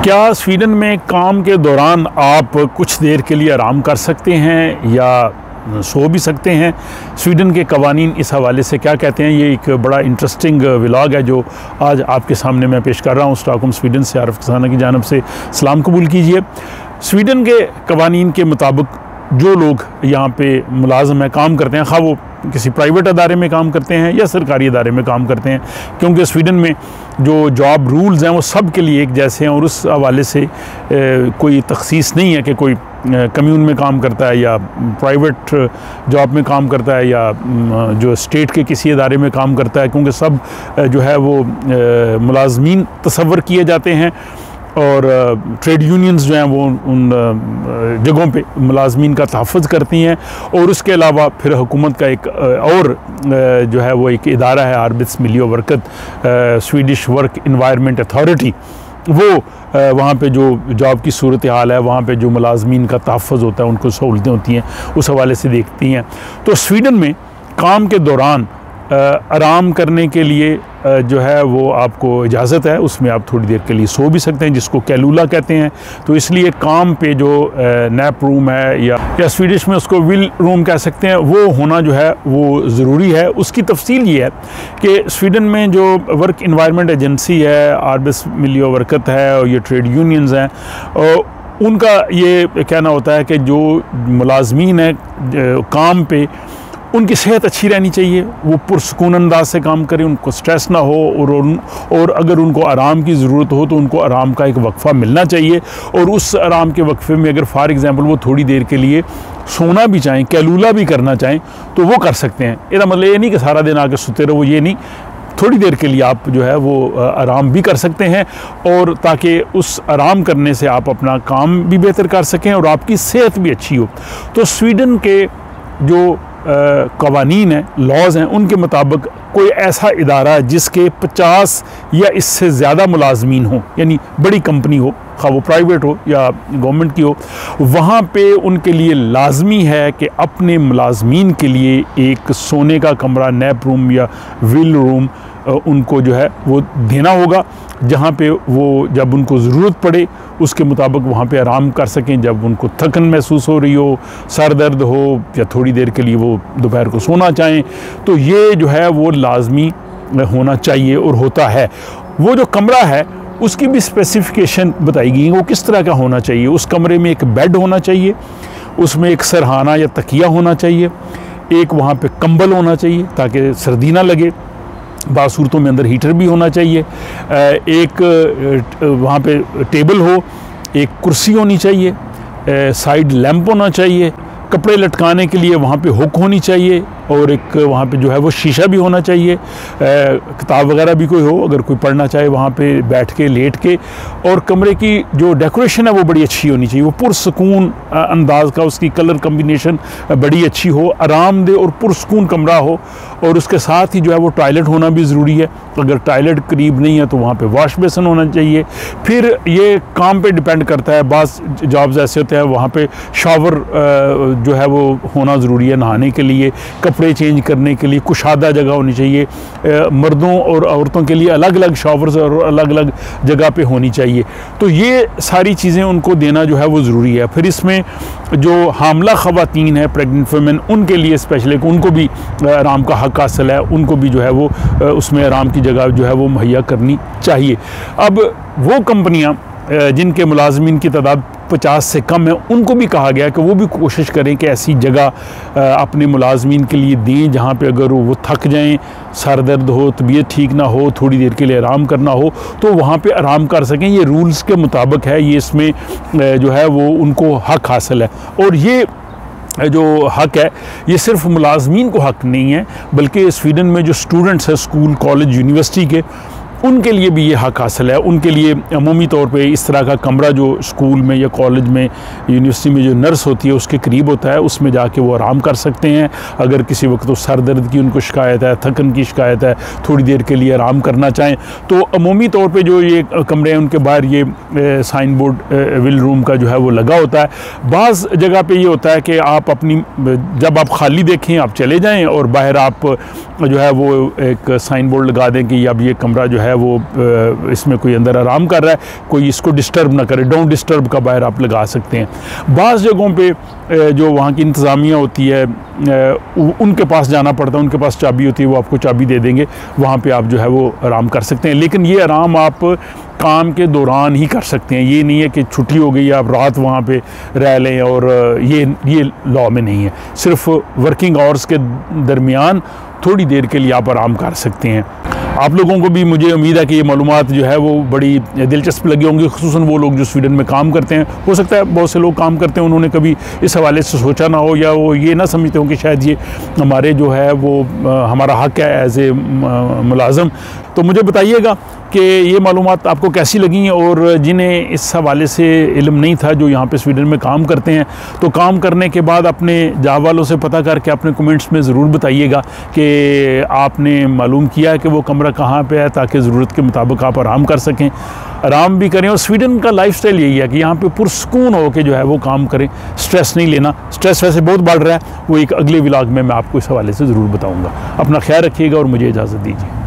क्या स्वीडन में काम के दौरान आप कुछ देर के लिए आराम कर सकते हैं या सो भी सकते हैं? स्वीडन के कवानीन इस हवाले से क्या कहते हैं? ये एक बड़ा इंटरेस्टिंग व्लॉग है जो आज आपके सामने मैं पेश कर रहा हूँ। स्टॉकहोम स्वीडन से आरिफ खजाना की जानिब से सलाम कबूल कीजिए। स्वीडन के कवानीन के मुताबिक जो लोग यहाँ पे मुलाजम हैं, काम करते हैं, खा वो किसी प्राइवेट अदारे में काम करते हैं या सरकारी अदारे में काम करते हैं, क्योंकि स्वीडन में जो जॉब रूल्स हैं वो सब के लिए एक जैसे हैं और उस हवाले से कोई तखसीस नहीं है कि कोई कम्यून में काम करता है या प्राइवेट जॉब में काम करता है या जो स्टेट के किसी अदारे में काम करता है, क्योंकि सब जो है वो मुलाजमीन तसव्वुर किए जाते हैं और ट्रेड यूनियंस जो हैं वो उन जगहों पे मुलाजमीन का तहफ़्फ़ुज़ करती हैं। और उसके अलावा फिर हुकूमत का एक और जो है वो एक इदारा है, आर्बिट्समिल्jöverket, स्वीडिश वर्क इन्वायरमेंट अथॉरिटी, वो वहाँ पे जो जॉब की सूरत हाल है, वहाँ पे जो मुलाजमीन का तहफ़्फ़ुज़ होता है, उनको सहूलतें होती हैं, उस हवाले से देखती हैं। तो स्वीडन में काम के दौरान आराम करने के लिए जो है वो आपको इजाज़त है, उसमें आप थोड़ी देर के लिए सो भी सकते हैं, जिसको कैलूला कहते हैं। तो इसलिए काम पे जो नैप रूम है या स्वीडिश में उसको विल रूम कह सकते हैं, वो होना जो है वो ज़रूरी है। उसकी तफसील ये है कि स्वीडन में जो वर्क इन्वायरमेंट एजेंसी है, आर्बिट्समिल्jöverket है और ये ट्रेड यूनियंस हैं, और उनका ये कहना होता है कि जो मुलाजमीन है काम पे, उनकी सेहत अच्छी रहनी चाहिए, वो पुरसकून अंदाज से काम करें, उनको स्ट्रेस ना हो और अगर उनको आराम की ज़रूरत हो तो उनको आराम का एक वक्फ़ा मिलना चाहिए। और उस आराम के वक्फ़े में अगर फॉर एग्ज़ाम्पल वो थोड़ी देर के लिए सोना भी चाहें, कैलूला भी करना चाहें, तो वो कर सकते हैं। इसका मतलब ये नहीं कि सारा दिन आकर सोते रहो, ये नहीं, थोड़ी देर के लिए आप जो है वो आराम भी कर सकते हैं, और ताकि उस आराम करने से आप अपना काम भी बेहतर कर सकें और आपकी सेहत भी अच्छी हो। तो स्वीडन के जो कवानीन हैं, लॉज हैं, उनके मुताबिक कोई ऐसा इदारा जिसके 50 या इससे ज़्यादा मुलाजमीन हो, यानी बड़ी कंपनी हो, खा वो प्राइवेट हो या गवर्नमेंट की हो, वहाँ पे उनके लिए लाजमी है कि अपने मुलाजमीन के लिए एक सोने का कमरा, नैप रूम या विल रूम उनको जो है वो देना होगा, जहाँ पे वो जब उनको ज़रूरत पड़े उसके मुताबिक वहाँ पे आराम कर सकें। जब उनको थकन महसूस हो रही हो, सर दर्द हो या थोड़ी देर के लिए वो दोपहर को सोना चाहें, तो ये जो है वो लाजमी होना चाहिए और होता है। वो जो कमरा है उसकी भी स्पेसिफ़िकेशन बताई गई है, वो किस तरह का होना चाहिए। उस कमरे में एक बेड होना चाहिए, उसमें एक सरहाना या तकिया होना चाहिए, एक वहाँ पे कंबल होना चाहिए ताकि सर्दी ना लगे, बाज़ सूरतों में अंदर हीटर भी होना चाहिए, एक वहाँ पे टेबल हो, एक कुर्सी होनी चाहिए, साइड लैंप होना चाहिए, कपड़े लटकाने के लिए वहाँ पे हुक होनी चाहिए, और एक वहाँ पे जो है वो शीशा भी होना चाहिए, किताब वगैरह भी कोई हो अगर कोई पढ़ना चाहे वहाँ पे बैठ के लेट के। और कमरे की जो डेकोरेशन है वो बड़ी अच्छी होनी चाहिए, वो पुरसकून अंदाज का, उसकी कलर कम्बिनेशन बड़ी अच्छी हो, आरामदेह और पुरसकून कमरा हो। और उसके साथ ही जो है वो टॉयलेट होना भी ज़रूरी है, अगर टॉयलेट करीब नहीं है तो वहाँ पे वॉश बेसिन होना चाहिए। फिर ये काम पे डिपेंड करता है, बाज़ जॉब्स ऐसे होते हैं वहाँ पे शावर जो है वो होना ज़रूरी है, नहाने के लिए, कपड़े चेंज करने के लिए कुशादा जगह होनी चाहिए। मर्दों और औरतों के लिए अलग अलग शावर्स और अलग अलग जगह पे होनी चाहिए। तो ये सारी चीज़ें उनको देना जो है वो ज़रूरी है। फिर इसमें जो हामला ख़वातीन है, प्रेग्नेंट वुमेन, उनके लिए स्पेशली उनको भी आराम का हक हासिल है, उनको भी जो है वो उसमें आराम की जगह जो है वो मुहैया करनी चाहिए। अब वो कंपनियाँ जिनके मुलाजमीन की तादाद 50 से कम है, उनको भी कहा गया कि वो भी कोशिश करें कि ऐसी जगह अपने मुलाजमीन के लिए दें जहाँ पे अगर वो थक जाएं, सर दर्द हो, तबीयत ठीक ना हो, थोड़ी देर के लिए आराम करना हो, तो वहाँ पे आराम कर सकें। ये रूल्स के मुताबिक है, ये इसमें जो है वो उनको हक हासिल है। और ये जो हक है ये सिर्फ मुलाजमीन को हक नहीं है, बल्कि स्वीडन में जो स्टूडेंट्स हैं स्कूल, कॉलेज, यूनिवर्सिटी के, उनके लिए भी ये हक हासिल है। उनके लिए अमूमी तौर पे इस तरह का कमरा जो स्कूल में या कॉलेज में, यूनिवर्सिटी में जो नर्स होती है उसके करीब होता है, उसमें जाके वो आराम कर सकते हैं। अगर किसी वक्त तो सर दर्द की उनको शिकायत है, थकन की शिकायत है, थोड़ी देर के लिए आराम करना चाहें, तो अमूमी तौर पे जो ये कमरे हैं उनके बाहर ये साइन बोर्ड विल रूम का जो है वो लगा होता है। बाज़ जगह पे ये होता है कि आप अपनी जब आप खाली देखें आप चले जाएँ और बाहर आप जो है वो एक साइन बोर्ड लगा दें कि अब ये कमरा जो है है वो इसमें कोई अंदर आराम कर रहा है, कोई इसको डिस्टर्ब ना करे। डोंट डिस्टर्ब का बाहर आप लगा सकते हैं। बाज़ जगहों पे जो वहाँ की इंतज़ामिया होती है उनके पास जाना पड़ता है, उनके पास चाबी होती है, वो आपको चाबी दे देंगे, वहाँ पे आप जो है वो आराम कर सकते हैं। लेकिन ये आराम आप काम के दौरान ही कर सकते हैं, ये नहीं है कि छुट्टी हो गई आप रात वहाँ पे रह लें, और ये लॉ में नहीं है। सिर्फ वर्किंग आवर्स के दरमियान थोड़ी देर के लिए आप आराम कर सकते हैं। आप लोगों को भी मुझे उम्मीद है कि ये मालूमात जो है वो बड़ी दिलचस्प लगी होंगी, खुसूसन वो लोग जो स्वीडन में काम करते हैं। हो सकता है बहुत से लोग काम करते हैं, उन्होंने कभी इस हवाले से सोचा ना हो, या वो ये ना समझते हो कि शायद ये हमारे जो है वो हमारा हक़ है एज ए मुलाज़म। तो मुझे बताइएगा कि ये मालूमात आपको कैसी लगी, और जिन्हें इस हवाले से इल्म नहीं था, जो यहाँ पे स्वीडन में काम करते हैं, तो काम करने के बाद अपने जॉब वालों से पता करके अपने कमेंट्स में ज़रूर बताइएगा कि आपने मालूम किया कि वो कमरा कहाँ पे है, ताकि ज़रूरत के मुताबिक आप आराम कर सकें, आराम भी करें। और स्वीडन का लाइफस्टाइल यही है कि यहाँ पे पुरसकून हो के जो है वो काम करें, स्ट्रेस नहीं लेना। स्ट्रेस वैसे बहुत बढ़ रहा है, वो एक अगले व्लॉग में मैं आपको इस हवाले से ज़रूर बताऊँगा। अपना ख्याल रखिएगा और मुझे इजाज़त दीजिए।